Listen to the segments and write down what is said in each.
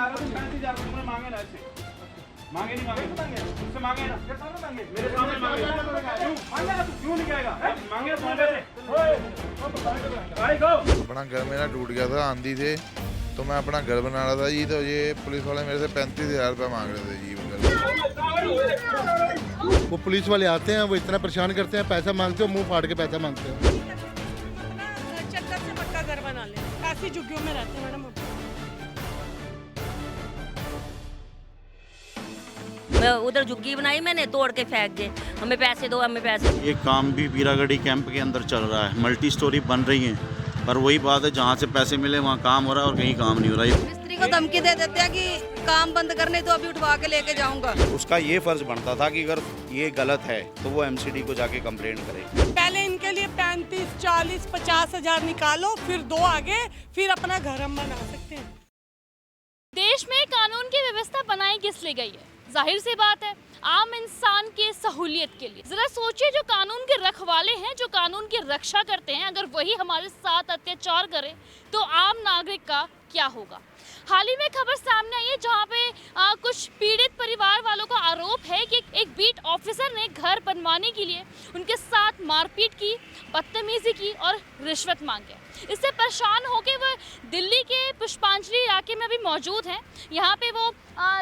35,000 तुमने मांगे ना ऐसे मांगे नहीं मांगे मुझसे मांगे ना मेरे सामने मांगे क्यों नहीं आएगा मांगे अपना घर मेरा टूट गया था आंधी से, तो मैं अपना घर बना रहा था जी, तो ये पुलिस वाले मेरे से 35,000 रुपये मांग रहे थे जी। वो पुलिस वाले आते हैं, वो इतना परेशान करते हैं, पैसा मांगते हो, मुंह फाड़ के पैसा मांगते हैं। चक्कर से पक्का घर बना ले, ऐसी झुग्गियों में रहते हैं मैडम। मैं उधर झुग्गी बनाई, मैंने तोड़ के फेंक दे, हमें पैसे दो, हमें पैसे। ये काम भी पीरागढ़ी कैंप के अंदर चल रहा है, मल्टी स्टोरी बन रही है, पर वही बात है जहाँ से पैसे मिले वहाँ काम हो रहा है और कहीं काम नहीं हो रहा है। मिस्त्री को धमकी दे देते हैं कि काम बंद करने तो अभी उठवा के लेके जाऊंगा। उसका ये फर्ज बनता था कि अगर ये गलत है तो वो एमसीडी को जाके कंप्लेंट करे। पहले इनके लिए 35, 40, 50 हजार निकालो, फिर दो आगे, फिर अपना घर हम बना सकते हैं। देश में कानून की व्यवस्था बनाई किस लिए गई है? जाहिर सी बात है, आम इंसान के सहूलियत के लिए। जरा सोचिए, जो कानून के रखवाले हैं, जो कानून की रक्षा करते हैं, अगर वही हमारे साथ अत्याचार करे तो आम नागरिक का क्या होगा? हाल ही में खबर सामने आई है जहां पे कुछ पीड़ित परिवार वालों का आरोप है कि एक बीट ऑफिसर ने घर बनवाने के लिए उनके साथ मारपीट की, बदतमीजी की और रिश्वत मांगे। इससे परेशान होकर वह दिल्ली के पुष्पांजलि इलाके में अभी मौजूद हैं। यहाँ पे वो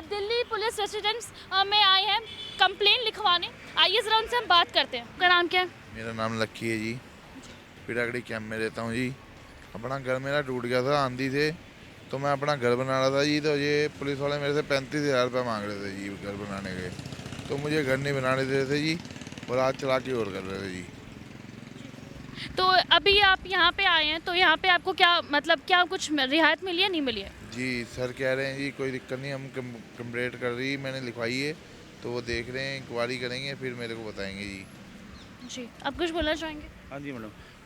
दिल्ली पुलिस रेसिडेंस में आए हैं कंप्लेन लिखवाने। आइए जरा उनसे हम बात करते हैं। आपका नाम क्या है? मेरा नाम लक्की है जी, पीरागढ़ी कैंप में रहता हूँ जी। अपना घर मेरा टूट गया था आंधी से, तो मैं अपना घर बना रहा था जी, तो ये पुलिस वाले मेरे से 35,000 रुपये मांग रहे थे जी घर बनाने के। तो मुझे घर नहीं बनाने दे रहे थे जी, और आज चला के और कर रहे थे जी। तो अभी आप यहाँ पे आए हैं, तो यहाँ पे आपको क्या मतलब क्या कुछ रियायत मिली है, नहीं मिली है? जी सर कह रहे हैं जी कोई दिक्कत नहीं, हम कंप्लेंट कर रही, मैंने लिखवाई है, तो वो देख रहे हैं, इंक्वायरी करेंगे, फिर मेरे को बताएंगे जी। जी, आप कुछ बोलना चाहेंगे? हाँ जी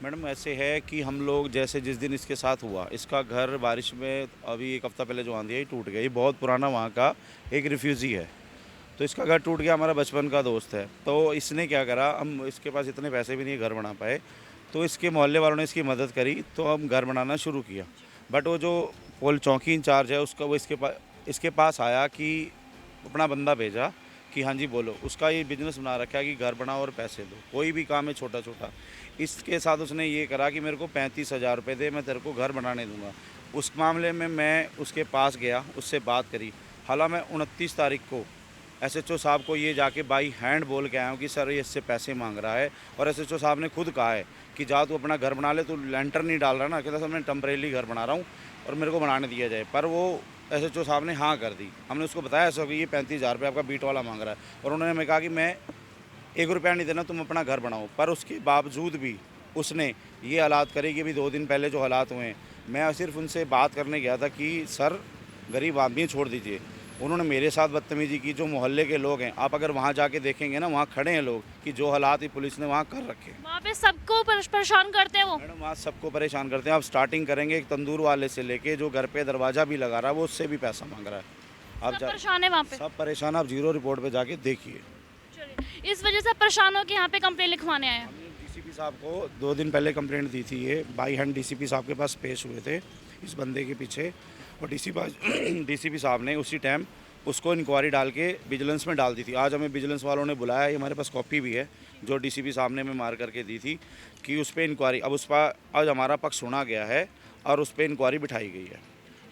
मैडम ऐसे है कि हम लोग जैसे जिस दिन इसके साथ हुआ, इसका घर बारिश में अभी एक हफ्ता पहले जो आंधी आई टूट गई। बहुत पुराना वहाँ का एक रिफ्यूज़ी है, तो इसका घर टूट गया। हमारा बचपन का दोस्त है, तो इसने क्या करा, हम इसके पास इतने पैसे भी नहीं घर बना पाए, तो इसके मोहल्ले वालों ने इसकी मदद करी, तो हम घर बनाना शुरू किया। बट वो जो पोल चौकी इंचार्ज है उसका, वो इसके पास आया कि अपना बंदा भेजा कि हाँ जी बोलो, उसका ये बिजनेस बना रखा है कि घर बनाओ और पैसे दो, कोई भी काम है छोटा छोटा। इसके साथ उसने ये करा कि मेरे को 35,000 रुपये दे, मैं तेरे को घर बनाने दूंगा। उस मामले में मैं उसके पास गया, उससे बात करी। हालांकि मैं 29 तारीख को SHO साहब को ये जाके बाई हैंड बोल के आया हूँ कि सर ये इससे पैसे मांग रहा है, और SHO साहब ने खुद कहा है कि जा तू अपना घर बना ले, तू लेंटर नहीं डाल रहा ना, कहता सर मैं टेम्परेरी घर बना रहा हूँ और मेरे को बनाने दिया जाए। पर वो SHO साहब ने हाँ कर दी। हमने उसको बताया ऐसा कि ये 35,000 रुपये आपका बीट वाला मांग रहा है, और उन्होंने हमें कहा कि मैं 1 रुपया नहीं देना, तुम अपना घर बनाओ। पर उसके बावजूद भी उसने ये हालात करे कि अभी 2 दिन पहले जो हालात हुए हैं, मैं सिर्फ उनसे बात करने गया था कि सर गरीब आदमी छोड़ दीजिए। उन्होंने मेरे साथ बदतमीजी की। जो मोहल्ले के लोग हैं, आप अगर वहाँ जाके देखेंगे ना, वहाँ खड़े हैं लोग कि जो हालात ही पुलिस ने वहाँ कर रखे। वहाँ पे सबको परेशान करते हैं वो? मैडम वहाँ सबको परेशान करते हैं। आप स्टार्टिंग करेंगे एक तंदूर वाले से लेके जो घर पे दरवाज़ा भी लगा रहा है, वो उससे भी पैसा मांग रहा है। आप सब परेशान है वहाँ पे? सब परेशान। आप 0 रिपोर्ट पे जाके देखिए। चलिए, इस वजह से परेशान हो कि यहाँ पे कंप्लेन लिखवाने आए हैं। हमने DCP साहब को 2 दिन पहले कंप्लेंट दी थी, ये बाई हैंड DCP साहब के पास पेश हुए थे इस बंदे के पीछे, और DCP साहब ने उसी टाइम उसको इंक्वायरी डाल के विजिलेंस में डाल दी थी। आज हमें विजिलेंस वालों ने बुलाया है, हमारे पास कॉपी भी है जो DCP साहब ने हमें मार करके दी थी कि उस पर इंक्वायरी, अब उस पर आज हमारा पक्ष सुना गया है और उस पर इंक्वायरी बिठाई गई है।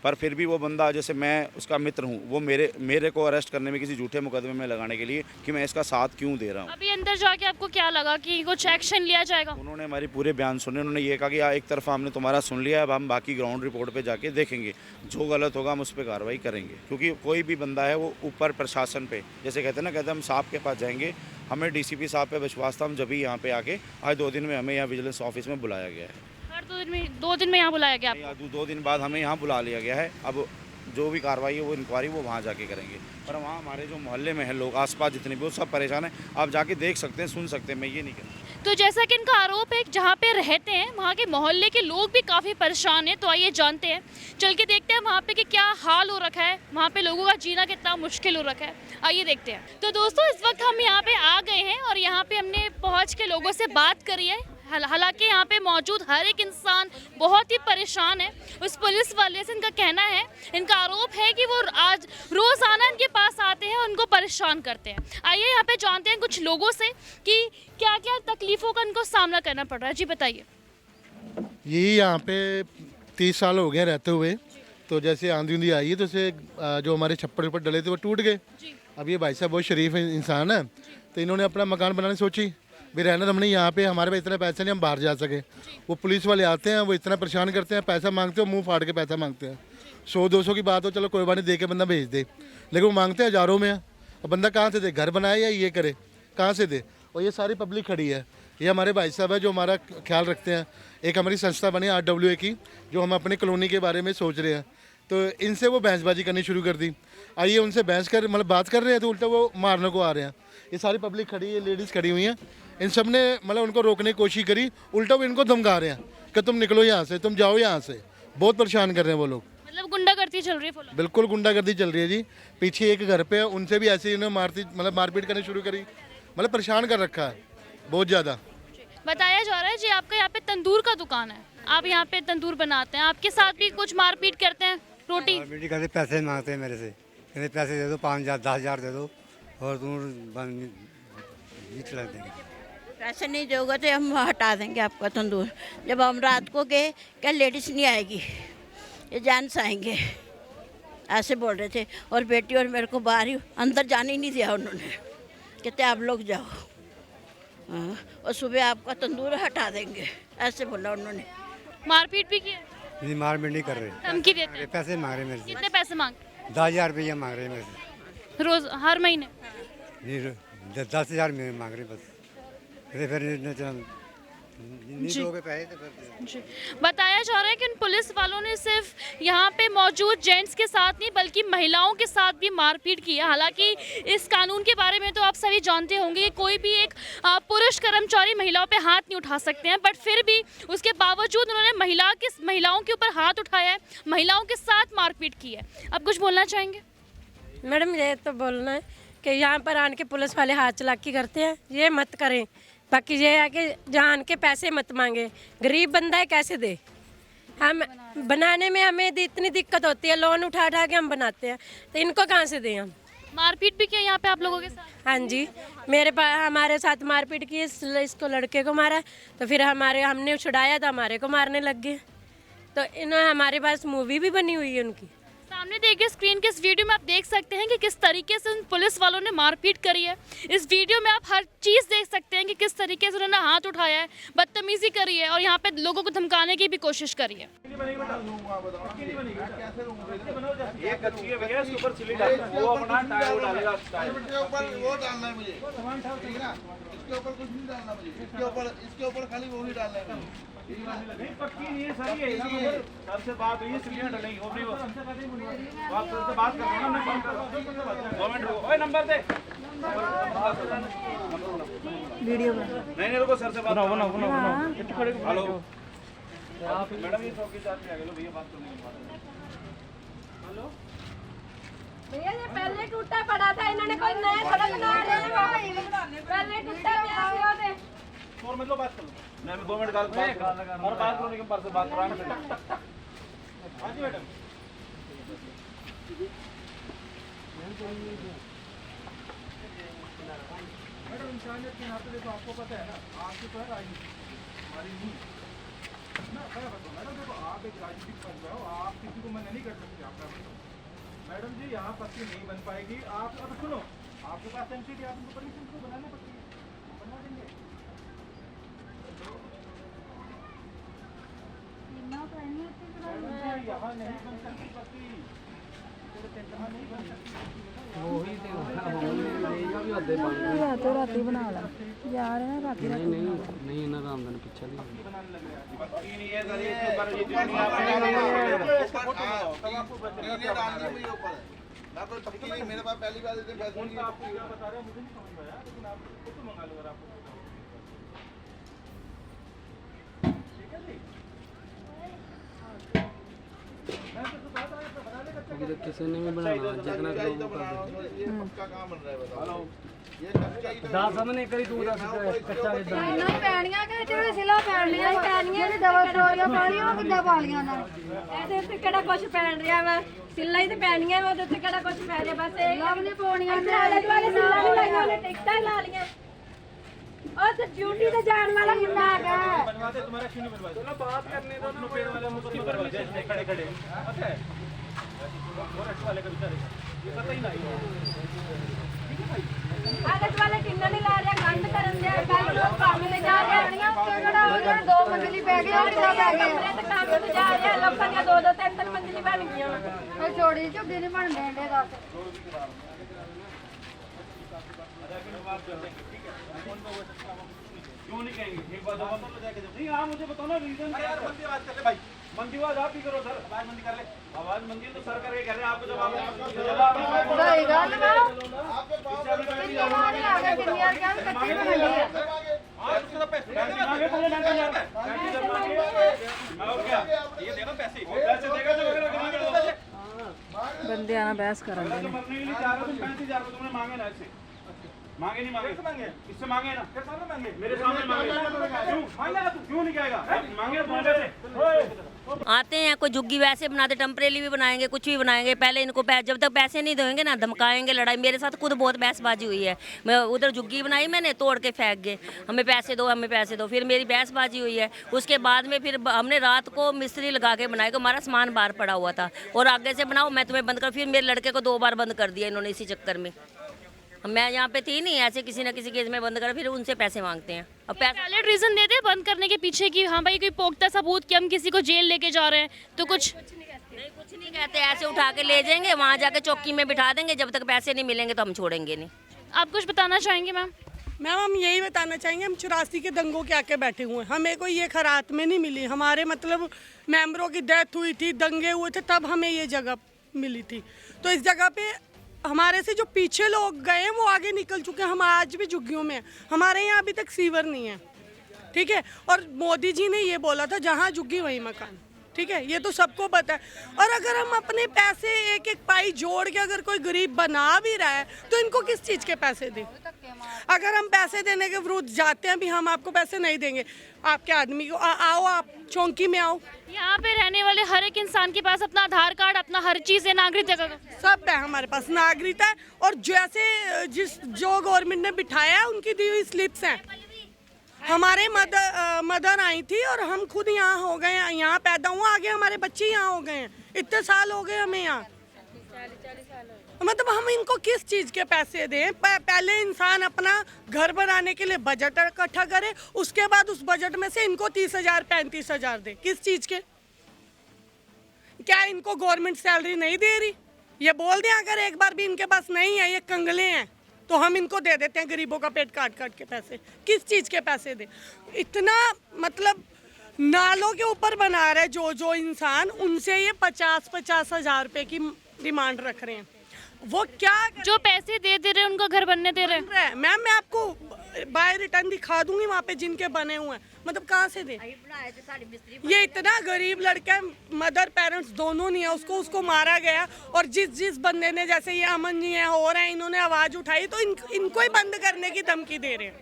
पर फिर भी वो बंदा, जैसे मैं उसका मित्र हूँ, वो मेरे को अरेस्ट करने में किसी झूठे मुकदमे में लगाने के लिए कि मैं इसका साथ क्यों दे रहा हूँ। अभी अंदर जाके आपको क्या लगा कि कुछ एक्शन लिया जाएगा? उन्होंने हमारी पूरे बयान सुने। उन्होंने ये कहा कि एक तरफा हमने तुम्हारा सुन लिया, अब हम बाकी ग्राउंड रिपोर्ट पे जाके देखेंगे, जो गलत होगा हम उस पर कार्रवाई करेंगे। क्योंकि कोई भी बंदा है वो ऊपर प्रशासन पे, जैसे कहते हैं ना, कहते हैं हम साहब के पास जाएंगे, हमें DCP साहब पे विश्वास था, हम जब भी यहाँ पे आके आज 2 दिन में हमें यहाँ विजिलेंस ऑफिस में बुलाया गया है। हर 2 दिन में यहाँ बुलाया गया आपको? 2 दिन बाद हमें यहाँ बुला लिया गया है। अब जो भी कार्रवाई है वो इंक्वायरी वो वहाँ जाके करेंगे। पर वहाँ हमारे जो मोहल्ले में है लोग, आसपास जितने भी, वो सब परेशान हैं। आप जाके देख सकते हैं, सुन सकते हैं, मैं ये नहीं कहता। तो जैसा कि इनका आरोप है, जहाँ पे रहते हैं वहाँ के मोहल्ले के लोग भी काफ़ी परेशान हैं। तो आइए जानते हैं, चल के देखते हैं वहाँ पे कि क्या हाल हो रखा है, वहाँ पे लोगों का जीना कितना मुश्किल हो रखा है। आइए देखते हैं। तो दोस्तों, इस वक्त हम यहाँ पे आ गए हैं और यहाँ पे हमने पहुँच के लोगों से बात करी है। हालांकि यहाँ पे मौजूद हर एक इंसान बहुत ही परेशान है। उस पुलिस वाले से इनका कहना है, इनका आरोप है कि वो आज रोजाना इनके पास आते हैं और उनको परेशान करते हैं। आइए यहाँ पे जानते हैं कुछ लोगों से कि क्या क्या तकलीफों का इनको सामना करना पड़ रहा है। जी बताइए। यही यहाँ पे 30 साल हो गए रहते हुए, तो जैसे आंधी उंधी आई है तो से जो हमारे छप्पर ऊपर डले थे वो टूट गए। अब ये भाई साहब बहुत शरीफ इंसान है, तो इन्होंने अपना मकान बनाने सोची भी रहना हमने यहाँ पे, हमारे पे इतना पैसा नहीं हम बाहर जा सके। वो पुलिस वाले आते हैं, वो इतना परेशान करते हैं, पैसा मांगते हैं, मुंह फाड़ के पैसा मांगते हैं। 100-200 की बात हो चलो कोई बात नहीं, दे के बंदा भेज दे, लेकिन वो मांगते हैं हज़ारों में। अब बंदा कहाँ से दे, घर बनाए या ये करे, कहाँ से दे। और ये सारी पब्लिक खड़ी है, ये हमारे भाई साहब है जो हमारा ख्याल रखते हैं। एक हमारी संस्था बनी RWA की, जो हम अपने कॉलोनी के बारे में सोच रहे हैं, तो इनसे वो बहसबाजी करनी शुरू कर दी। आइए उनसे बहस कर मतलब बात कर रहे हैं तो उल्टा वो मारने को आ रहे हैं। ये सारी पब्लिक खड़ी है, लेडीज़ खड़ी हुई हैं, इन सब ने मतलब उनको रोकने की कोशिश करी, उल्टा वो इनको धमका रहे हैं कि तुम निकलो यहाँ से, तुम जाओ यहाँ से। बहुत परेशान कर रहे हैं वो लोग। मतलब गुंडागर्दी चल रही है फुल। बिल्कुल गुंडागर्दी चल रही है जी। पीछे एक घर पे है, उनसे भी ऐसे ही उन्होंने मारपीट करनी शुरू करी, मतलब परेशान कर रखा है बहुत ज़्यादा। बताया जा रहा है जी आपका यहाँ पे तंदूर का दुकान है, आप यहाँ पे तंदूर बनाते हैं, आपके साथ भी कुछ मारपीट करते हैं? रोटी मारपीट करते, पैसे मांगते हैं मेरे से, कहते पैसे दे दो, 5,000 10,000 दे दो और तुम चला देंगे। पैसे नहीं दोगे तो हम हटा देंगे आपका तंदूर। जब हम रात को गए, क्या लेडीज़ नहीं आएगी, ये जेंट्स आएंगे, ऐसे बोल रहे थे। और बेटी और मेरे को बाहर ही, अंदर जाने ही नहीं दिया उन्होंने, कहते आप लोग जाओ, हाँ, और सुबह आपका तंदूर हटा देंगे, ऐसे बोला उन्होंने। मारपीट भी किया? नहीं, मारपीट नहीं कर रहे, धमकी देते हैं? पैसे मांग रहे मेरे से। कितने पैसे मांगते? 10,000 रुपया मांग रहे मेरे से रोज, हर महीने? नहीं, 10,000 में मांग रहे बस। फिर नहीं दोगे पैसे तो फिर। जी। बताया जा रहा है कि उन पुलिस वालों ने सिर्फ यहाँ पे मौजूद जेंट्स के साथ नहीं बल्कि महिलाओं के साथ भी मारपीट की है। हालांकि इस कानून के बारे में तो आप सभी जानते होंगे कि कोई भी एक पुरुष कर्मचारी महिलाओं पे हाथ नहीं उठा सकते हैं, बट फिर भी उसके बावजूद उन्होंने महिलाओं के ऊपर हाथ उठाया है, महिलाओं के साथ मारपीट की है। अब कुछ बोलना चाहेंगे? मैडम ये तो बोलना है कि यहाँ पर आन के पुलिस वाले हाथ चलाकी करते हैं, ये मत करें। बाकी ये है कि जहाँ आन के पैसे मत मांगे, गरीब बंदा है कैसे दे। हम बनाने में हमें इतनी दिक्कत होती है, लोन उठा उठा के हम बनाते हैं, तो इनको कहाँ से दें हम। मारपीट भी किया यहाँ पे आप लोगों के साथ? हाँ जी, हमारे साथ मारपीट की, इसको लड़के को मारा, तो फिर हमने छुड़ाया तो हमारे को मारने लग गए। तो इन्होंने, हमारे पास मूवी भी बनी हुई है उनकी। सामने देखिए स्क्रीन के इस वीडियो में आप देख सकते हैं कि किस तरीके से उन पुलिस वालों ने मारपीट करी है। इस वीडियो में आप हर चीज़ देख सकते हैं कि किस तरीके से उन्होंने हाथ उठाया है, बदतमीजी करी है और यहाँ पे लोगों को धमकाने की भी कोशिश करी है। ये कच्ची है भैया, इसके ऊपर सिली डालना है, वो अपना टायर वो डालेगा, इसके ऊपर वो डालना है मुझे, इसके ऊपर कुछ नहीं डालना मुझे, इसके ऊपर खाली वो ही डालना है। नहीं पक्की नहीं है, सही है। इसकी सर से बात हुई है, सिलियां डलेंगी, वो नहीं वो आप सर से बात कर रहे हो ना, मैं कर रहा हूं। 2 मिनट रुको, ओए नंबर दे, वीडियो नहीं रुको, सर से बात बनाओ। हेलो मैडम, ये चौकीदार पे आ गए, लो भैया बात करने की बात। हेलो भैया ये पहले टूटा पड़ा था, इन्होंने कोई नया सड़क बना रहे हैं, पहले टूटा पड़ा था। और मतलब बात कर लो, मैं 2 मिनट बात और बात करने के पर से बात कराना है। हाँ जी मैडम, मैडम इंसानियत के नाते देखो, आपको पता है ना, आपकी तो है राजनीति, हमारी नहीं ना। मैं बताऊँ मैडम, देखो आप एक राजनीतिक पद पे हो, आप किसी को मना नहीं कर सकते। आपका मैडम जी यहाँ पत्ती नहीं बन पाएगी। आप अब सुनो, आपके पास एमसीडी, आप उनको परमिशन को बनाना पड़ती है, बना देंगे। यहाँ नहीं बन सकती पत्ती, यहाँ नहीं बन सकती। रातों राती बना ला यार, है राती राती नहीं इन्ना काम देने पीछे भी पत्ती नहीं है सर, इसके ऊपर ये जितनी आप कोई पक्की नहीं, मेरे पास पहली बार इतने पैसे नहीं है। आपको क्या बता रहे हैं मुझे नहीं समझ में आया, लेकिन आप खुद तो मंगा लो अगर आपको। ठीक है जी, मैं तो बता रहा था, बना लेगा। अभी तक किसी ने भी बनाना जितना करो वो कर दे। पक्का काम बन रहा है, बताओ ये कच्चा ही दास हमने करी तू दास कच्चा किदां ਨਹੀਂ ਪੈਣੀਆਂ ਕਿ ਜਿਹੜੇ ਸਿਲਾ ਪੈਣੀਆਂ ਹੀ ਪੈਣੀਆਂ ਨੇ ਡਬਲ ਸਟੋਰੀਆਂ ਪਾਣੀਆਂ ਉਹ ਕਿੱਦਾਂ ਪਾਲੀਆਂ ਨਾਲ ਇਹਦੇ ਉੱਤੇ ਕਿਹੜਾ ਕੁਝ ਪੈਣ ਰਿਹਾ ਵਾ ਸਿੱਲਾਂ ਹੀ ਤੇ ਪੈਣੀਆਂ ਉਹਦੇ ਉੱਤੇ ਕਿਹੜਾ ਕੁਝ ਪੈ ਰਿਹਾ ਬਸ ਇਹ ਲਵ ਨੇ ਪਾਉਣੀਆਂ ਇੱਥੇ ਆਲੇ ਦੁਆਲੇ ਸਿੱਲਾਂ ਨਹੀਂ ਲਾਈਆਂ ਉਹਨੇ ਟਿਕਟਾਂ ਹੀ ਲਾ ਲੀਆਂ ਉਹ ਤੇ ਡਿਊਟੀ ਤੇ ਜਾਣ ਵਾਲਾ ਮੁੰਡਾ ਹੈਗਾ बनवाते तुम्हारा क्यों नहीं बनवाते? चलो बात करने दो ना, पेड़ वाले मुझको बनवाते हैं खड़े खड़े। अच्छा है और अच्छे वाले का बेचारे ये पता ही नहीं ਆਲੇ ਦੁਆਲੇ ਟਿੰਨਾਂ ਨਹੀਂ ਲਾ ਰਿਹਾ ਗੰਦ ਕਰਨ ਦਿਆ ਕੱਲ ਲੋਕ ਕੰਮ ਤੇ ਜਾ ਰਹੇ ਆ ਕਿਹੜਾ ਹੋ ਗਿਆ 2 ਮੰਜ਼ਲੀ ਪੈ ਗਈ ਉਹ ਕਿੱਦਾਂ ਪੈ ਗਈ ਕਮਰੇ ਤੇ ਕੰਮ ਤੇ ਜਾ ਰਹੇ ਆ ਲੋਕਾਂ ਦੀਆਂ 2-2 3-3 ਮੰਜ਼ਲੀ ਬਣ ਗਈਆਂ ਇਹ ਛੋੜੀ ਝੁੱਗੀ ਨਹੀਂ ਬਣ ਦੇਂਦੇ ਦੱਸ क्यों नहीं कहेंगे? एक बात बताओ जाके नहीं। हाँ मुझे बताओ ना रीजन क्या है? मंदी बात कर ले भाई, मंदी आवाज आप ही करो सर, आवाज मंदी कर ले, आवाज मंदी तो सर करके कर रहे हैं, आपको जवाब ਸਹੀ ਗੱਲ ਵਾ ਆ ਗਿਆ ਕਿੰਨੀਆਂ ਗੱਲ ਕੱਚੀ ਬਣਦੀ ਹੈ ਬੰਦੇ ਆਣਾ ਬਹਿਸ ਕਰਨ ਦੇ ਨੇ मरने के लिए जा रहे हो तो 35,000 तुमने मांगे ना इससे, मांगे नहीं मांगे? मांगे इससे मांगे ना, फिर सामने मांगे, मेरे सामने मांगे, क्यों मांगेगा तू? क्यों नहीं कहेगा? मांगे तुम्हारे से आते हैं कोई झुग्गी वैसे बनाते, टेम्परेरी भी बनाएंगे, कुछ भी बनाएंगे। पहले इनको जब तक पैसे नहीं देंगे ना धमकाएंगे, लड़ाई। मेरे साथ खुद बहुत बहसबाजी हुई है। मैं उधर झुग्गी बनाई मैंने, तोड़ के फेंक गए, हमें पैसे दो, हमें पैसे दो। फिर मेरी बहसबाजी हुई है। उसके बाद में फिर हमने रात को मिस्त्री लगा के बनाया, कि हमारा सामान बाहर पड़ा हुआ था और आगे से बनाओ मैं तुम्हें बंद कर। फिर मेरे लड़के को 2 बार बंद कर दिया इन्होंने इसी चक्कर में। मैं यहाँ पे थी नहीं, ऐसे किसी न किसी केस में बंद कर, फिर उनसे पैसे मांगते हैं। अब पैसा वैलिड रीजन देते हैं बंद करने के पीछे कि हाँ भाई कोई पोख्ता सबूत कि हम किसी को जेल लेके जा रहे हैं तो कुछ नहीं, कुछ नहीं कहते। ऐसे उठा के ले जाएंगे, वहाँ जाके चौकी में बिठा देंगे, जब तक पैसे नहीं मिलेंगे तो हम छोड़ेंगे नहीं। आप कुछ बताना चाहेंगे मैम? मैम हम यही बताना चाहेंगे, हम 84 के दंगों के आके बैठे हुए हैं, हमें कोई ये खैरात में नहीं मिली। हमारे मतलब मेंबरों की डेथ हुई थी, दंगे हुए थे, तब हमें ये जगह मिली थी। तो इस जगह पे हमारे से जो पीछे लोग गए हैं वो आगे निकल चुके हैं। हम आज भी झुग्गियों में हैं, हमारे यहाँ अभी तक सीवर नहीं है, ठीक है। और मोदी जी ने ये बोला था जहाँ झुग्गी वहीं मकान, ठीक है, ये तो सबको पता है। और अगर हम अपने पैसे एक एक पाई जोड़ के अगर कोई गरीब बना भी रहा है तो इनको किस चीज़ के पैसे दें? अगर हम पैसे देने के विरुद्ध जाते हैं भी हम आपको पैसे नहीं देंगे, आपके आदमी को आओ, आप चौकी में आओ। यहाँ पे रहने वाले हर एक इंसान के पास अपना आधार कार्ड, अपना हर चीज़ है, नागरिकता का सब है हमारे पास, नागरिकता है। और जैसे जो गवर्नमेंट ने बिठाया है उनकी दी हुई स्लिप्स हैं। हमारे मदर आई थी और हम खुद यहाँ हो गए हैं, यहाँ पैदा हुआ, आगे हमारे बच्चे यहाँ हो गए हैं। इतने साल हो गए हमें यहाँ, मतलब हम इनको किस चीज़ के पैसे दें? पहले इंसान अपना घर बनाने के लिए बजट इकट्ठा करे, उसके बाद उस बजट में से इनको 30,000 35,000 दे। किस चीज़ के? क्या इनको गवर्नमेंट सैलरी नहीं दे रही? ये बोल दें अगर एक बार भी इनके पास नहीं है, ये कंगले हैं, तो हम इनको दे देते हैं गरीबों का पेट काट काट के पैसे। किस चीज़ के पैसे दें? इतना मतलब नालों के ऊपर बना रहे जो इंसान, उनसे ये 50-50 हज़ार रुपये की डिमांड रख रहे हैं। वो क्या जो पैसे दे रहे हैं उनको घर बनने दे रहे हैं? मैम मैं आपको बाय रिटर्न दिखा दूंगी वहाँ पे जिनके बने हुए हैं, मतलब कहाँ से दे? ये इतना गरीब लड़का है, मदर पेरेंट्स दोनों नहीं है, उसको मारा गया। और जिस बंदे ने, जैसे ये अमन जी हैं हो रहे हैं, इन्होंने आवाज़ उठाई तो इनको ही बंद करने की धमकी दे रहे हैं।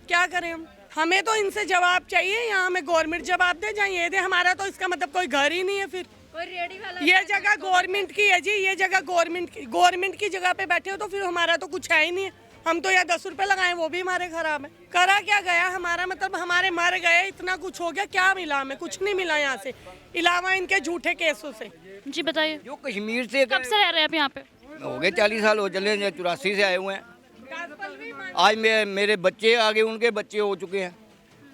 क्या करें हम? हमें तो इनसे जवाब चाहिए, यहाँ हमें गवर्नमेंट जवाब दे, जहाँ ये दे। हमारा तो इसका मतलब कोई घर ही नहीं है फिर। ये जगह गवर्नमेंट की है जी, ये जगह गवर्नमेंट की जगह पे बैठे हो तो फिर हमारा तो कुछ है ही नहीं है। हम तो यहाँ 10 रुपए लगाए, वो भी हमारे खराब है। करा क्या गया हमारा, मतलब हमारे मर गए, इतना कुछ हो गया, क्या मिला हमें? कुछ नहीं मिला यहाँ से, इलावा इनके झूठे केसों से। जी बताइए। जो कश्मीर से कब से रह रहे हैं आप यहाँ पे? हो गए 40 साल हो चले, 84 से आए हुए हैं। आज मेरे बच्चे आगे, उनके बच्चे हो चुके हैं,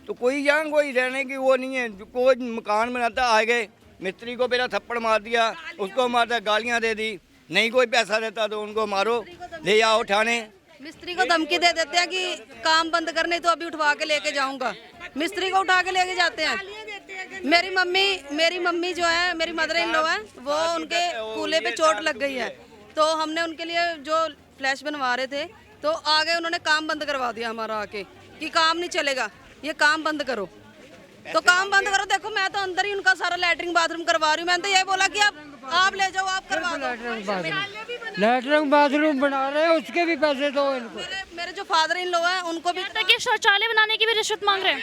तो कोई रहने की वो नहीं है। कोई मकान बनाता, आ गए मिस्त्री को पहला थप्पड़ मार दिया, उसको मारता, गालियाँ दे दी, नहीं कोई पैसा देता तो उनको मारो, ले आओ थाने। मिस्त्री को धमकी दे देते हैं कि काम बंद करने तो अभी उठवा के लेके जाऊंगा। मिस्त्री को उठा के लेके जाते हैं। मेरी मम्मी जो है, मेरी मदर इन लॉ है, वो उनके कूल्हे पे चोट लग गई है, तो हमने उनके लिए जो फ्लैश बनवा रहे थे तो आगे उन्होंने काम बंद करवा दिया हमारा आके, कि काम नहीं चलेगा, ये काम बंद करो। तो काम बंद करो। देखो मैं तो अंदर ही उनका सारा लैटरिन बाथरूम करवा रही हूँ। मैंने तो ये बोला कि आप आप ले जाओ, आप करवा दो। लैटरिन बाथरूम बना रहे हैं, उसके भी पैसे दो इनको। मेरे जो फादर इन लो हैं उनको भी तक कि शौचालय बनाने की भी रिश्वत मांग रहे हैं।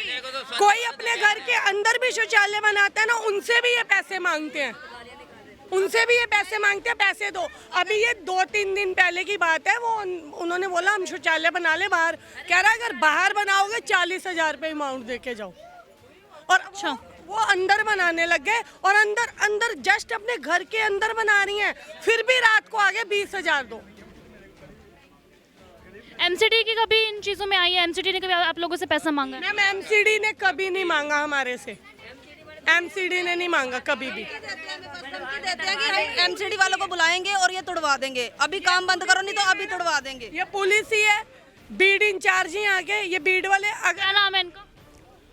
कोई अपने घर के अंदर भी शौचालय बनाता है ना, उनसे भी ये पैसे मांगते हैं, उनसे भी ये पैसे मांगते हैं, पैसे दो। अभी ये 2-3 दिन पहले की बात है, वो उन्होंने बोला हम शौचालय बना ले बाहर, कह रहा है अगर बाहर बनाओगे 40,000 रुपये अमाउंट दे के जाओ। और अच्छा वो अंदर बनाने लग गए, और अंदर जस्ट अपने घर के अंदर बना रही हैं, फिर भी रात को आगे 20,000 दो। एमसीडी की कभी इन चीज़ों में आई है? एमसीडी ने कभी आप लोगों से पैसा मांगा है? मैम एमसीडी ने कभी नहीं मांगा हमारे से, एमसीडी ने नहीं मांगा कभी भी। देते हैं कि हम एमसीडी वालों को बुलाएंगे और ये तुड़वा देंगे, अभी काम बंद करो नहीं तो अभी तुड़वा देंगे। ये पुलिस ही है, बीड इंचार्ज ही आगे, ये बीड वाले। क्या नाम है इनका?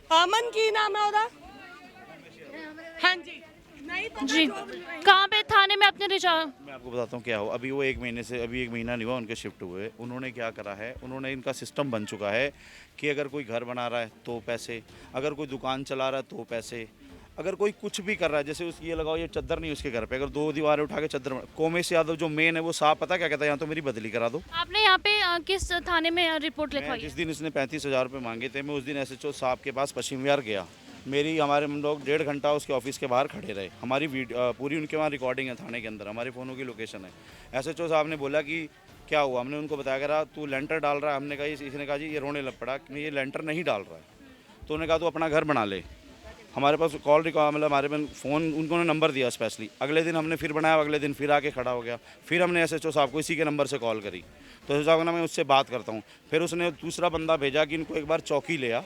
अमन की नाम है उधर। हाँ जी, नहीं पता जी, कहाँ पे थाने में आपने रिचार्ज? मैं आपको बताता हूँ क्या हो। अभी वो 1 महीना नहीं हुआ उनके शिफ्ट हुए। उन्होंने क्या करा है, उन्होंने इनका सिस्टम बन चुका है कि अगर कोई घर बना रहा है तो पैसे, अगर कोई दुकान चला रहा है तो पैसे, अगर कोई कुछ भी कर रहा है, जैसे ये लगाओ ये चद्दर नहीं उसके घर पे, अगर 2 दीवारें उठा के चद्दर। कोमेश यादव जो मेन है वो साहब पता क्या कहता है, यहाँ तो मेरी बदली करा दो। आपने यहाँ पे किस थाने में रिपोर्ट लिखवाई? जिस दिन इसने 35,000 रुपये मांगे थे, मैं उस दिन SHO साहब के पास पश्चिम विहार गया। हमारे हम लोग 1.5 घंटा उसके ऑफिस के बाहर खड़े रहे। हमारी पूरी उनके वहाँ रिकॉर्डिंग है थाने के अंदर, हमारे फ़ोनों की लोकेशन है। SHO साहब ने बोला कि क्या हुआ, हमने उनको बताया करा तू लेंटर डाल रहा है। हमने कहा, इसने कहा जी ये रोने लग पड़ा कि ये लेंटर नहीं डाल रहा है। तो उन्होंने कहा तू अपना घर बना ले। हमारे पास कॉल रिकॉर्ड, मतलब हमारे पास फ़ोन, उन्होंने नंबर दिया स्पेशली। अगले दिन हमने फिर बनाया, अगले दिन फिर आके खड़ा हो गया। फिर हमने SHO साहब को इसी के नंबर से कॉल करी, तो SHO साहब ने, मैं उससे बात करता हूँ। फिर उसने दूसरा बंदा भेजा कि इनको एक बार चौकी ले आ।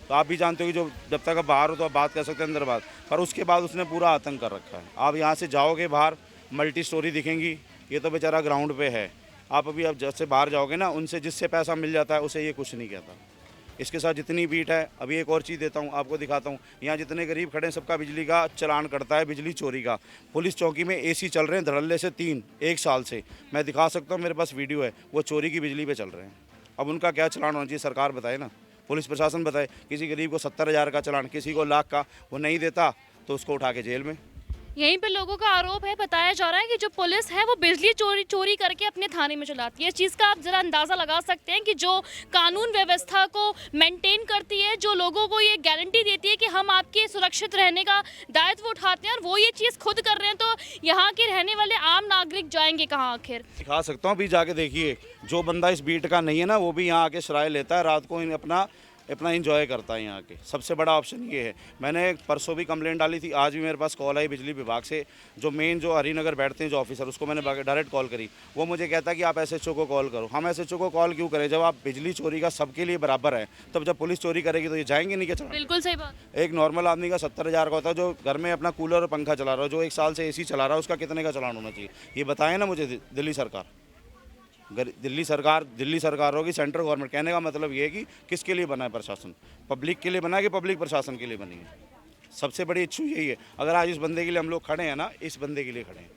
तो आप भी जानते हो कि जो जब तक आप बाहर हो तो आप बात कर सकते हैं अंदर बात, पर उसके बाद उसने पूरा आतंक कर रखा है। आप यहाँ से जाओगे बाहर, मल्टी स्टोरी दिखेंगी, ये तो बेचारा ग्राउंड पे है। आप अभी अब जैसे बाहर जाओगे ना, उनसे जिससे पैसा मिल जाता है उसे ये कुछ नहीं कहता। इसके साथ जितनी बीट है, अभी एक और चीज़ देता हूँ आपको, दिखाता हूँ। यहाँ जितने गरीब खड़े हैं सबका बिजली का चलान कटता है, बिजली चोरी का। पुलिस चौकी में AC चल रहे हैं धड़ल्ले से 1 साल से, मैं दिखा सकता हूँ, मेरे पास वीडियो है। वो चोरी की बिजली पे चल रहे हैं। अब उनका क्या चलान होना चाहिए, सरकार बताए ना, पुलिस प्रशासन बताए। किसी गरीब को 70,000 का चलान, किसी को लाख का, वो नहीं देता तो उसको उठा के जेल में। यहीं पे लोगों का आरोप है, बताया जा रहा है कि जो पुलिस है वो बिजली चोरी करके अपने थाने में चलाती है। इस चीज़ का आप ज़रा अंदाज़ा लगा सकते हैं कि जो कानून व्यवस्था को मेंटेन करती है, जो लोगों को ये गारंटी देती है कि हम आपके सुरक्षित रहने का दायित्व उठाते हैं, और वो ये चीज़ खुद कर रहे हैं, तो यहाँ के रहने वाले आम नागरिक जाएंगे कहाँ आखिर? दिखा सकता हूँ, अभी जाके देखिए। जो बंदा इस बीट का नहीं है ना, वो भी यहाँ आके शराय लेता है, रात को अपना इंजॉय करता है यहाँ के। सबसे बड़ा ऑप्शन ये है। मैंने परसों भी कंप्लेंट डाली थी, आज भी मेरे पास कॉल आई बिजली विभाग से। जो मेन जो हरिनगर बैठते हैं जो ऑफिसर, उसको मैंने डायरेक्ट कॉल करी। वो मुझे कहता है कि आप SHO को कॉल करो। हम SHO को कॉल क्यों करें, जब आप बिजली चोरी का सबके लिए बराबर है, तब जब पुलिस चोरी करेगी तो ये जाएंगे नहीं क्या चलाने? बिल्कुल सही बात। एक नॉर्मल आदमी का 70,000 का होता है, जो घर में अपना कूलर और पंखा चला रहा है, जो 1 साल से AC चला रहा है, उसका कितने का चलान होना चाहिए, ये बताएं ना मुझे। दिल्ली सरकार होगी, सेंट्रल गवर्नमेंट। कहने का मतलब ये है कि किसके लिए बना है प्रशासन, पब्लिक के लिए बना है कि पब्लिक प्रशासन के लिए बनी है। सबसे बड़ी इच्छू यही है। अगर आज इस बंदे के लिए हम लोग खड़े हैं ना, इस बंदे के लिए खड़े हैं।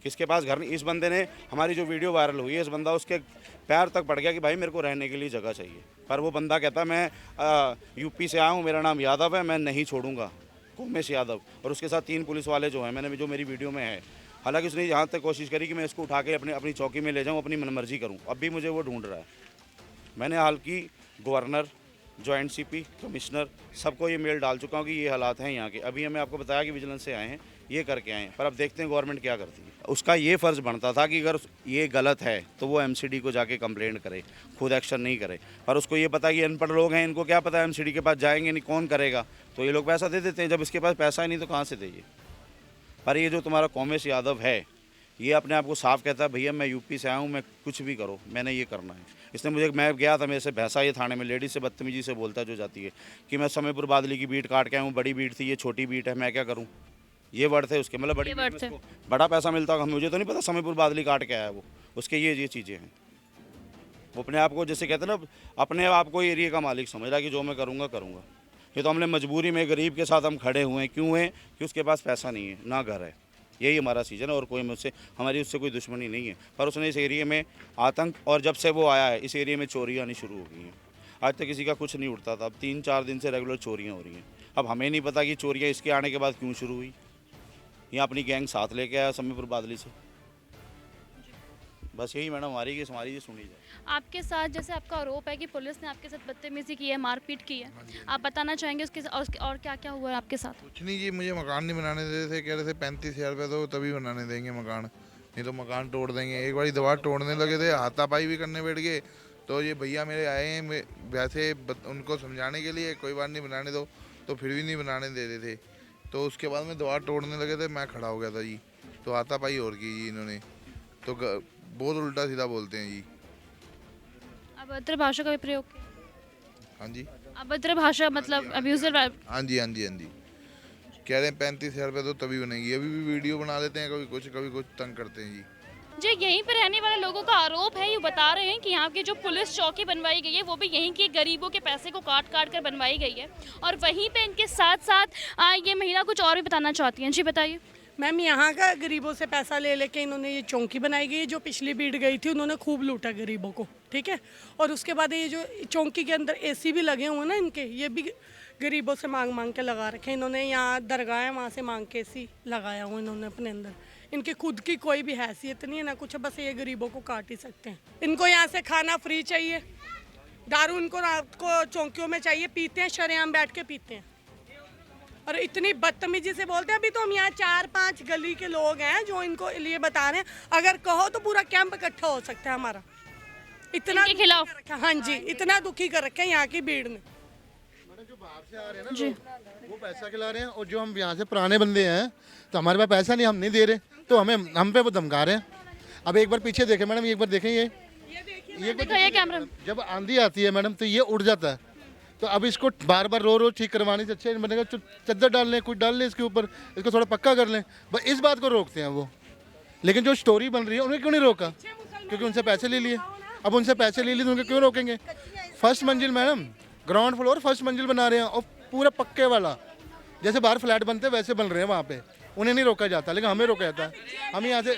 किसके पास घर नहीं, इस बंदे ने, हमारी जो वीडियो वायरल हुई है, इस बंदा उसके पैर तक पड़ गया कि भाई मेरे को रहने के लिए जगह चाहिए। पर वो बंदा कहता मैं UP से आया हूँ, मेरा नाम यादव है, मैं नहीं छोड़ूंगा, कोमेश यादव। और उसके साथ 3 पुलिस वाले जो हैं, जो मेरी वीडियो में है। हालांकि उसने यहाँ तक कोशिश करी कि मैं इसको उठा के अपनी चौकी में ले जाऊँ, अपनी मनमर्जी करूँ। अब भी मुझे वो ढूंढ रहा है। मैंने हाल की गवर्नर, जॉइंट CP, कमिश्नर, सबको ये मेल डाल चुका हूँ कि ये हालात हैं यहाँ के। अभी हमें आपको बताया कि विजिलेंस से आए हैं, ये करके आए हैं, पर अब देखते हैं गवर्नमेंट क्या करती है। उसका ये फ़र्ज़ बनता था कि अगर ये गलत है तो वो MCD को जाके कंप्लेंट करे, खुद एक्शन नहीं करे। पर उसको ये पता कि अनपढ़ लोग हैं, इनको क्या पता MCD के पास जाएंगे नहीं, कौन करेगा, तो ये लोग पैसा दे देते हैं। जब इसके पास पैसा ही नहीं तो कहाँ से देंगे। पर ये जो तुम्हारा कोमेश यादव है, ये अपने आप को साफ कहता है भैया मैं UP से आया हूँ, मैं कुछ भी करो, मैंने ये करना है। इसने मुझे, मैं गया था, मेरे से भैंसा ये थाने में लेडीज से बदतमीजी से बोलता जो जाती है कि मैं समयपुर बादली की बीट काट के आया हूँ, बड़ी बीट थी, ये छोटी बीट है, मैं क्या करूँ। ये वर्ड थे उसके, मतलब बड़ी बीट में बड़ा पैसा मिलता होगा, मुझे तो नहीं पता समयपुर बादली काट के आया वो। उसके ये चीज़ें हैं। वो अपने आप को, जैसे कहते हैं ना, अपने आप को एरिया का मालिक समझ रहा है कि जो मैं करूँगा करूँगा। ये तो हमने मजबूरी में, गरीब के साथ हम खड़े हुए हैं। क्यों हैं? कि उसके पास पैसा नहीं है, ना घर है। यही हमारा सीजन है, और कोई मुझसे, हमारी उससे कोई दुश्मनी नहीं है। पर उसने इस एरिया में आतंक, और जब से वो आया है इस एरिया में चोरी आनी शुरू हो गई हैं। आज तक किसी का कुछ नहीं उठता था, अब 3-4 दिन से रेगुलर चोरियां हो रही हैं। अब हमें नहीं पता कि चोरियां इसके आने के बाद क्यों शुरू हुई। यहाँ अपनी गैंग साथ लेके आया सम्मीपुर बादली से। बस यही मैडम हमारी की सुनी जाए। आपके साथ जैसे आपका आरोप है कि पुलिस ने आपके साथ बदतमीजी की है, मारपीट की है, आप बताना चाहेंगे उसके और क्या क्या हुआ है आपके साथ? कुछ नहीं जी, मुझे मकान नहीं बनाने दे रहे थे, कह रहे थे 35,000 रुपये दो तभी बनाने देंगे मकान, नहीं तो मकान तोड़ देंगे। एक बार दीवार तोड़ने लगे थे, हाथापाई भी करने बैठ गए। तो ये भैया मेरे आए हैं वैसे उनको समझाने के लिए, कोई बात नहीं बनाने दो, तो फिर भी नहीं बनाने दे रहे थे। तो उसके बाद में दीवार तोड़ने लगे थे, मैं खड़ा हो गया था जी, तो हाथापाई और की जी इन्होंने, तो बहुत उल्टा सीधा बोलते हैं जी। अभद्र भाषा का भी प्रयोग किया? हाँ जी, अभद्र भाषा मतलब अब्यूजिव? हाँ जी हाँ जी हाँ जी, कह रहे हैं 35,000 रुपये दो तभी बनेगी। अभी भी वीडियो बना लेते हैं, कभी कुछ तंग करते हैं जी। जो यहीं पर रहने वाले लोगों का आरोप है, ये बता रहे हैं कि यहाँ की जो पुलिस चौकी बनवाई गई है वो भी यहीं के गरीबों के पैसे को काट काट कर बनवाई गई है। और वहीं पे इनके साथ साथ ये महिला कुछ और भी बताना चाहती हैं। जी बताइए मैम। यहाँ का गरीबों से पैसा ले लेके इन्होंने ये चौकी बनाई गई है, जो पिछली भीड़ गई थी उन्होंने खूब लूटा गरीबों को, ठीक है। और उसके बाद ये जो चौकी के अंदर एसी भी लगे हुए हैं ना इनके, ये भी गरीबों से मांग मांग के लगा रखे इन्होंने। यहाँ दरगाह है, वहाँ से मांग के एसी लगाया हुआ इन्होंने अपने अंदर। इनकी खुद की कोई भी हैसियत नहीं है ना कुछ, बस ये गरीबों को काट ही सकते हैं। इनको यहाँ से खाना फ्री चाहिए, दारू इनको रात को चौकियों में चाहिए, पीते हैं शरेआम बैठ के पीते हैं और इतनी बदतमीजी से बोलते हैं। अभी तो हम यहाँ 4-5 गली के लोग हैं जो इनको लिए बता रहे हैं, अगर कहो तो पूरा कैंप इकट्ठा हो सकता है हमारा। इतना के खिलाफ? हाँ जी, इतना दुखी कर रखे हैं यहाँ की भीड़ ने। जो बाहर से आ रहे हैं ना वो पैसा खिला रहे हैं, और जो हम यहाँ से पुराने बंदे हैं तो हमारे पास पैसा नहीं, हम नहीं दे रहे, तो हम पे वो धमका रहे हैं। अब एक बार पीछे देखें मैडम, एक बार देखें ये कैमरा। जब आंधी आती है मैडम तो ये उड़ जाता है, तो अब इसको बार बार रो ठीक करवाने से अच्छे बनेगा चद्दर डाल लें, कुछ डाल लें इसके ऊपर, इसको थोड़ा पक्का कर लें, बस इस बात को रोकते हैं वो। लेकिन जो स्टोरी बन रही है उन्हें क्यों नहीं रोका? क्योंकि उनसे पैसे ले लिए। अब उनसे पैसे ले लिए तो उनको क्यों रोकेंगे? फर्स्ट मंजिल मैडम, ग्राउंड फ्लोर फर्स्ट मंजिल बना रहे हैं, और पूरा पक्के वाला, जैसे बाहर फ्लैट बनते हैं वैसे बन रहे हैं वहाँ पे। उन्हें नहीं रोका जाता, लेकिन हमें रोका जाता है। हम यहाँ से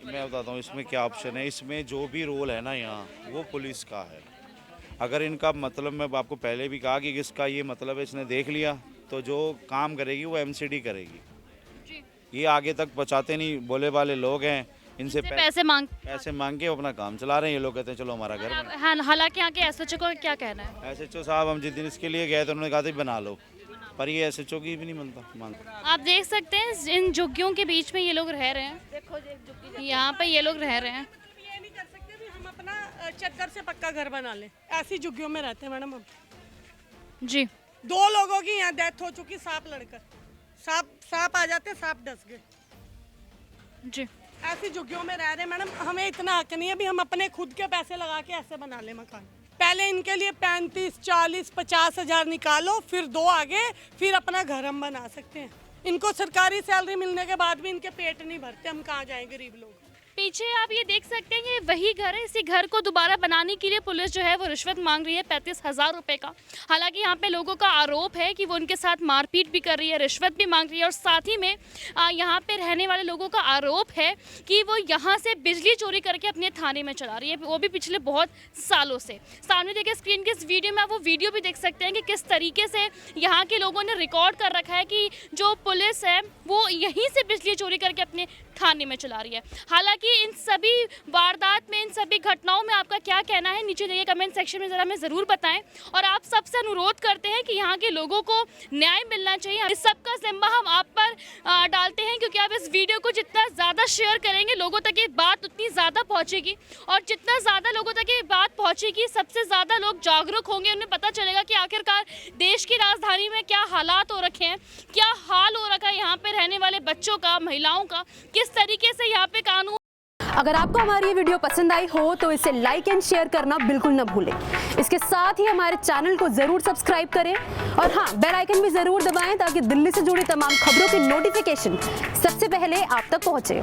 मैं बताता हूँ इसमें क्या ऑप्शन है। इसमें जो भी रोल है ना यहाँ, वो पुलिस का है। अगर इनका मतलब, मैं आपको पहले भी कहा कि इसका ये मतलब है, इसने देख लिया तो जो काम करेगी वो एमसीडी करेगी। ये आगे तक पहुँचाते नहीं, बोले वाले लोग हैं, इनसे पैसे मांग के अपना काम चला रहे हैं। ये लोग कहते हैं चलो हमारा घर। हालांकि यहाँ के एसएचओ को क्या कहना है? एसएचओ साहब, हम जिस दिन इसके लिए गए तो उन्होंने कहा था बना लो, पर ये एसएचओ की भी नहीं मानता। आप देख सकते हैं इन झुग्गियों के बीच में ये लोग रह रहे हैं, यहाँ पे ये लोग रह रहे हैं। ये नहीं कर सकते भी हम अपना चद्दर से पक्का घर बना लें, ऐसी झुग्गियों में रहते हैं मैडम हम जी। 2 लोगों की यहाँ डेथ हो चुकी, सांप लड़कर, सांप आ जाते, सांप डस गए जी। ऐसी झुग्गियों में रह रहे हैं मैडम। हमें इतना हक नहीं है भी हम अपने खुद के पैसे लगा के ऐसे बना ले मकान। पहले इनके लिए 35, 40, 50 हज़ार निकालो, फिर 2 आगे, फिर अपना घर हम बना सकते हैं। इनको सरकारी सैलरी मिलने के बाद भी इनके पेट नहीं भरते, हम कहाँ जाएं गरीब लोग। पीछे आप ये देख सकते हैं, ये वही घर है। इसी घर को दोबारा बनाने के लिए पुलिस जो है वो रिश्वत मांग रही है 35,000 रुपये का। हालांकि यहाँ पे लोगों का आरोप है कि वो उनके साथ मारपीट भी कर रही है, रिश्वत भी मांग रही है, और साथ ही में यहाँ पे रहने वाले लोगों का आरोप है कि वो यहाँ से बिजली चोरी करके अपने थाने में चला रही है, वो भी पिछले बहुत सालों से। सामने देखिए स्क्रीन के इस वीडियो में आप वो वीडियो भी देख सकते हैं कि किस तरीके से यहाँ के लोगों ने रिकॉर्ड कर रखा है कि जो पुलिस है वो यहीं से बिजली चोरी करके अपने थाने में चला रही है। हालांकि इन सभी वारदात में, इन सभी घटनाओं में आपका क्या कहना है, नीचे देखिए कमेंट सेक्शन में ज़रा हमें ज़रूर बताएं। और आप सबसे अनुरोध करते हैं कि यहाँ के लोगों को न्याय मिलना चाहिए। इस सब का जिम्मा हम आप पर डालते हैं, क्योंकि आप इस वीडियो को जितना ज़्यादा शेयर करेंगे लोगों तक ये बात उतनी ज़्यादा पहुँचेगी, और जितना ज़्यादा लोगों तक ये बात पहुँचेगी सबसे ज़्यादा लोग जागरूक होंगे। उन्हें पता चलेगा कि आखिरकार देश की राजधानी में क्या हालात हो रखे हैं, क्या हाल हो रखा है यहाँ पे रहने वाले बच्चों का, महिलाओं का, किस तरीके से यहाँ पे कानून। अगर आपको हमारी ये वीडियो पसंद आई हो तो इसे लाइक एंड शेयर करना बिल्कुल न भूलें। इसके साथ ही हमारे चैनल को जरूर सब्सक्राइब करें, और हाँ, बेल आइकन भी जरूर दबाएं ताकि दिल्ली से जुड़ी तमाम खबरों की नोटिफिकेशन सबसे पहले आप तक पहुंचे।